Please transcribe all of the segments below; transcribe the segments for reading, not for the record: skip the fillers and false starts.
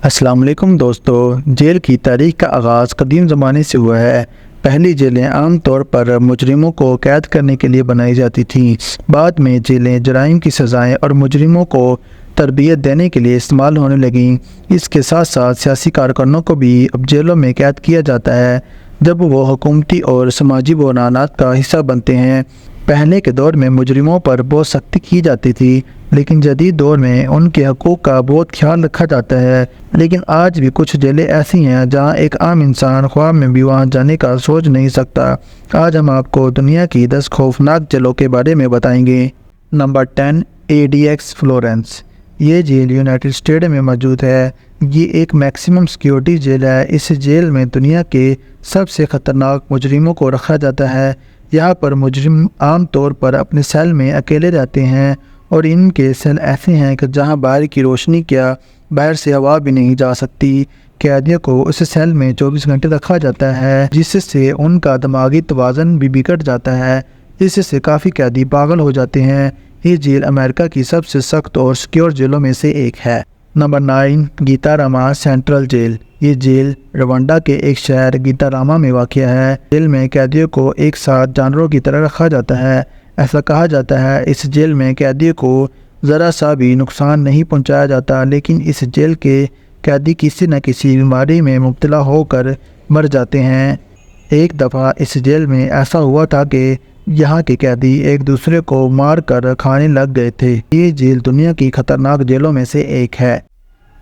السلام علیکم دوستو، جیل کی تاریخ کا آغاز قدیم زمانے سے ہوا ہے۔ پہلی جیلیں عام طور پر مجرموں کو قید کرنے کے لیے بنائی جاتی تھیں۔ بعد میں جیلیں جرائم کی سزائیں اور مجرموں کو تربیت دینے کے لیے استعمال ہونے لگیں۔ اس کے ساتھ ساتھ سیاسی کارکنوں کو بھی اب جیلوں میں قید کیا جاتا ہے جب وہ حکومتی اور سماجی بحرانات کا حصہ بنتے ہیں۔ پہلے کے دور میں مجرموں پر بہت سختی کی جاتی تھی، لیکن جدید دور میں ان کے حقوق کا بہت خیال رکھا جاتا ہے۔ لیکن آج بھی کچھ جیلیں ایسی ہیں جہاں ایک عام انسان خواب میں بھی وہاں جانے کا سوچ نہیں سکتا۔ آج ہم آپ کو دنیا کی 10 خوفناک جیلوں کے بارے میں بتائیں گے۔ Number 10، ADX Florence. یہ جیل یونائٹڈ اسٹیٹ میں موجود ہے۔ یہ ایک میکسیمم سیکیورٹی جیل ہے۔ اس جیل میں دنیا کے سب سے خطرناک مجرموں کو رکھا جاتا ہے۔ یہاں پر مجرم عام طور پر اپنے سیل میں اکیلے رہتے ہیں، اور ان کے سیل ایسے ہیں کہ جہاں باہر کی روشنی کیا باہر سے ہوا بھی نہیں جا سکتی۔ قیدیوں کو اس سیل میں 24 گھنٹے رکھا جاتا ہے، جس سے ان کا دماغی توازن بھی بگڑ جاتا ہے۔ اس سے کافی قیدی پاگل ہو جاتے ہیں۔ یہ جیل امریکہ کی سب سے سخت اور سیکیور جیلوں میں سے ایک ہے۔ نمبر 9، گیتاراما سینٹرل جیل۔ یہ جیل روانڈا کے ایک شہر گیتاراما میں واقع ہے۔ جیل میں قیدیوں کو ایک ساتھ جانوروں کی طرح رکھا جاتا ہے۔ ایسا کہا جاتا ہے اس جیل میں قیدیوں کو ذرا سا بھی نقصان نہیں پہنچایا جاتا، لیکن اس جیل کے قیدی کسی نہ کسی بیماری میں مبتلا ہو کر مر جاتے ہیں۔ ایک دفعہ اس جیل میں ایسا ہوا تھا کہ یہاں کے قیدی ایک دوسرے کو مار کر کھانے لگ گئے تھے۔ یہ جیل دنیا کی خطرناک جیلوں میں سے ایک ہے۔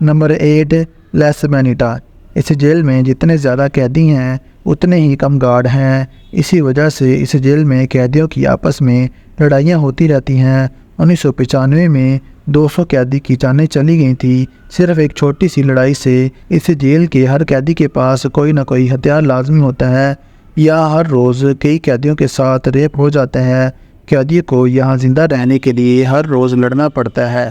نمبر 8، لاس مینیٹا۔ اس جیل میں جتنے زیادہ قیدی ہیں اتنے ہی کم گارڈ ہیں۔ اسی وجہ سے اس جیل میں قیدیوں کی آپس میں لڑائیاں ہوتی رہتی ہیں۔ 1995 میں 200 قیدی کی جانیں چلی گئی تھیں، صرف ایک چھوٹی سی لڑائی سے۔ اس جیل کے ہر قیدی کے پاس کوئی نہ کوئی ہتھیار لازمی ہوتا ہے، یا ہر روز کئی قیدیوں کے ساتھ ریپ ہو جاتا ہے۔ قیدیوں کو یہاں زندہ رہنے کے لیے ہر روز لڑنا پڑتا ہے۔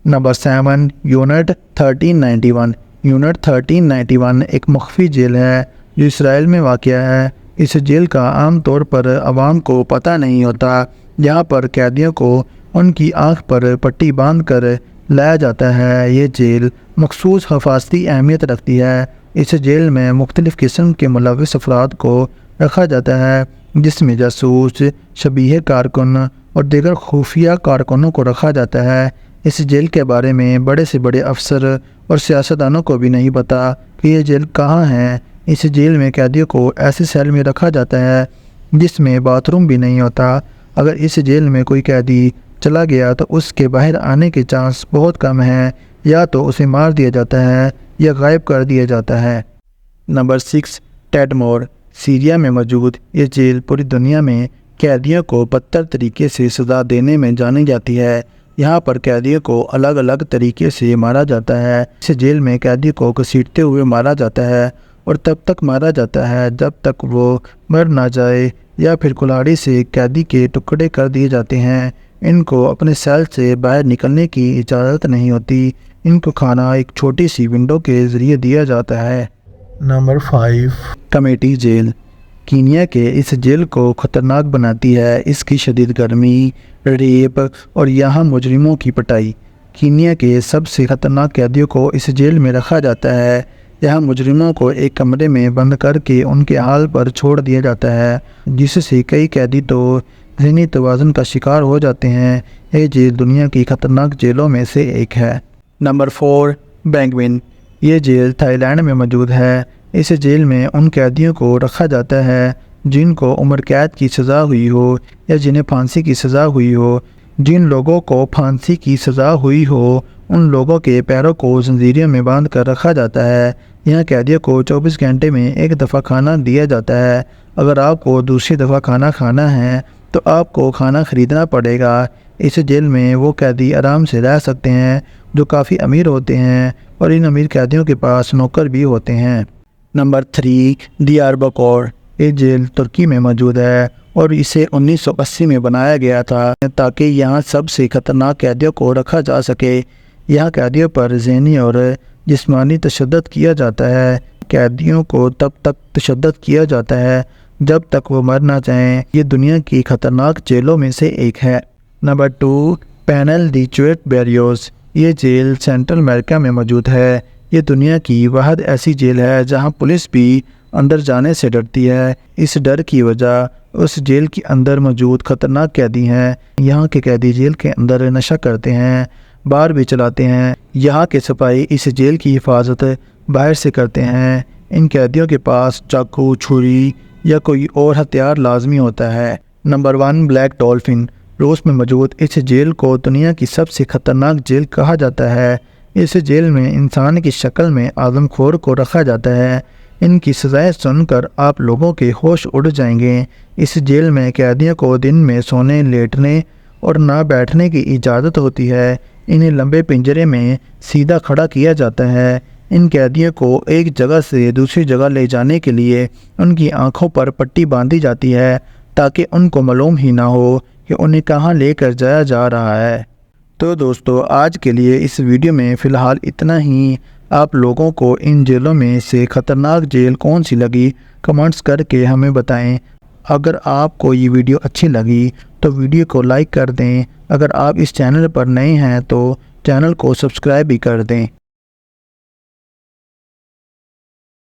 Number 7، unit 1391۔ یونٹ 1391 ایک مخفی جیل ہے جو اسرائیل میں واقع ہے۔ اس جیل کا عام طور پر عوام کو پتہ نہیں ہوتا۔ یہاں پر قیدیوں کو ان کی آنکھ پر پٹی باندھ کر لایا جاتا ہے۔ یہ جیل مخصوص حفاظتی اہمیت رکھتی ہے۔ اس جیل میں مختلف قسم کے ملوث افراد کو رکھا جاتا ہے، جس میں جاسوس، شبیہ کارکن اور دیگر خفیہ کارکنوں کو رکھا جاتا ہے۔ اس جیل کے بارے میں بڑے سے بڑے افسر اور سیاستدانوں کو بھی نہیں پتہ کہ یہ جیل کہاں ہے۔ اس جیل میں قیدیوں کو ایسے سیل میں رکھا جاتا ہے جس میں باتھ روم بھی نہیں ہوتا۔ اگر اس جیل میں کوئی قیدی چلا گیا تو اس کے باہر آنے کے چانس بہت کم ہیں، یا تو اسے مار دیا جاتا ہے یا غائب کر دیا جاتا ہے۔ نمبر 6، ٹیڈمور۔ سیریا میں موجود یہ جیل پوری دنیا میں قیدیوں کو بدتر طریقے سے سزا دینے میں جانی جاتی ہے۔ یہاں پر قیدیوں کو الگ الگ طریقے سے مارا جاتا ہے۔ اس جیل میں قیدی کو گھسیٹتے ہوئے مارا جاتا ہے، اور تب تک مارا جاتا ہے جب تک وہ مر نہ جائے، یا پھر کلاڑی سے قیدی کے ٹکڑے کر دیے جاتے ہیں۔ ان کو اپنے سیل سے باہر نکلنے کی اجازت نہیں ہوتی۔ ان کو کھانا ایک چھوٹی سی ونڈو کے ذریعے دیا جاتا ہے۔ Number 5، committee jail. کینیا کے اس جیل کو خطرناک بناتی ہے اس کی شدید گرمی، ریپ اور یہاں مجرموں کی پٹائی۔ کینیا کے سب سے خطرناک قیدیوں کو اس جیل میں رکھا جاتا ہے۔ یہاں مجرموں کو ایک کمرے میں بند کر کے ان کے حال پر چھوڑ دیا جاتا ہے، جس سے کئی قیدی تو ذہنی توازن کا شکار ہو جاتے ہیں۔ یہ جیل دنیا کی خطرناک جیلوں میں سے ایک ہے۔ نمبر 4، بینگوین۔ یہ جیل تھائی لینڈ میں موجود ہے۔ اس جیل میں ان قیدیوں کو رکھا جاتا ہے جن کو عمر قید کی سزا ہوئی ہو یا جنہیں پھانسی کی سزا ہوئی ہو۔ جن لوگوں کو پھانسی کی سزا ہوئی ہو ان لوگوں کے پیروں کو زنجیروں میں باندھ کر رکھا جاتا ہے۔ یہاں قیدیوں کو 24 گھنٹے میں ایک دفعہ کھانا دیا جاتا ہے۔ اگر آپ کو دوسری دفعہ کھانا کھانا ہے تو آپ کو کھانا خریدنا پڑے گا۔ اس جیل میں وہ قیدی آرام سے رہ سکتے ہیں جو کافی امیر ہوتے ہیں، اور ان امیر قیدیوں کے پاس نوکر بھی ہوتے ہیں۔ نمبر 3، دیاربکر۔ یہ جیل ترکی میں موجود ہے اور اسے 1980 میں بنایا گیا تھا تاکہ یہاں سب سے خطرناک قیدیوں کو رکھا جا سکے۔ یہاں قیدیوں پر ذہنی اور جسمانی تشدد کیا جاتا ہے۔ قیدیوں کو تب تک تشدد کیا جاتا ہے جب تک وہ مر نہ جائیں۔ یہ دنیا کی خطرناک جیلوں میں سے ایک ہے۔ نمبر 2، پینل دی چویٹ بیریوز۔ یہ جیل سینٹرل امریکہ میں موجود ہے۔ یہ دنیا کی واحد ایسی جیل ہے جہاں پولیس بھی اندر جانے سے ڈرتی ہے۔ اس ڈر کی وجہ اس جیل کے اندر موجود خطرناک قیدی ہیں۔ یہاں کے قیدی جیل کے اندر نشہ کرتے ہیں، بار بھی چلاتے ہیں۔ یہاں کے سپاہی اس جیل کی حفاظت باہر سے کرتے ہیں۔ ان قیدیوں کے پاس چاقو، چھری یا کوئی اور ہتھیار لازمی ہوتا ہے۔ Number 1، black dolphin. روس میں موجود اس جیل کو دنیا کی سب سے خطرناک جیل کہا جاتا ہے۔ اس جیل میں انسان کی شکل میں آدم خور کو رکھا جاتا ہے۔ ان کی سزائیں سن کر آپ لوگوں کے ہوش اڑ جائیں گے۔ اس جیل میں قیدیوں کو دن میں سونے، لیٹنے اور نہ بیٹھنے کی اجازت ہوتی ہے۔ انہیں لمبے پنجرے میں سیدھا کھڑا کیا جاتا ہے۔ ان قیدیوں کو ایک جگہ سے دوسری جگہ لے جانے کے لیے ان کی آنکھوں پر پٹی باندھی جاتی ہے تاکہ ان کو معلوم ہی نہ ہو کہ انہیں کہاں لے کر جایا جا رہا ہے۔ تو دوستو، آج کے لیے اس ویڈیو میں فی الحال اتنا ہی۔ آپ لوگوں کو ان جیلوں میں سے خطرناک جیل کون سی لگی کمنٹس کر کے ہمیں بتائیں۔ اگر آپ کو یہ ویڈیو اچھی لگی تو ویڈیو کو لائک کر دیں۔ اگر آپ اس چینل پر نئے ہیں تو چینل کو سبسکرائب بھی کر دیں۔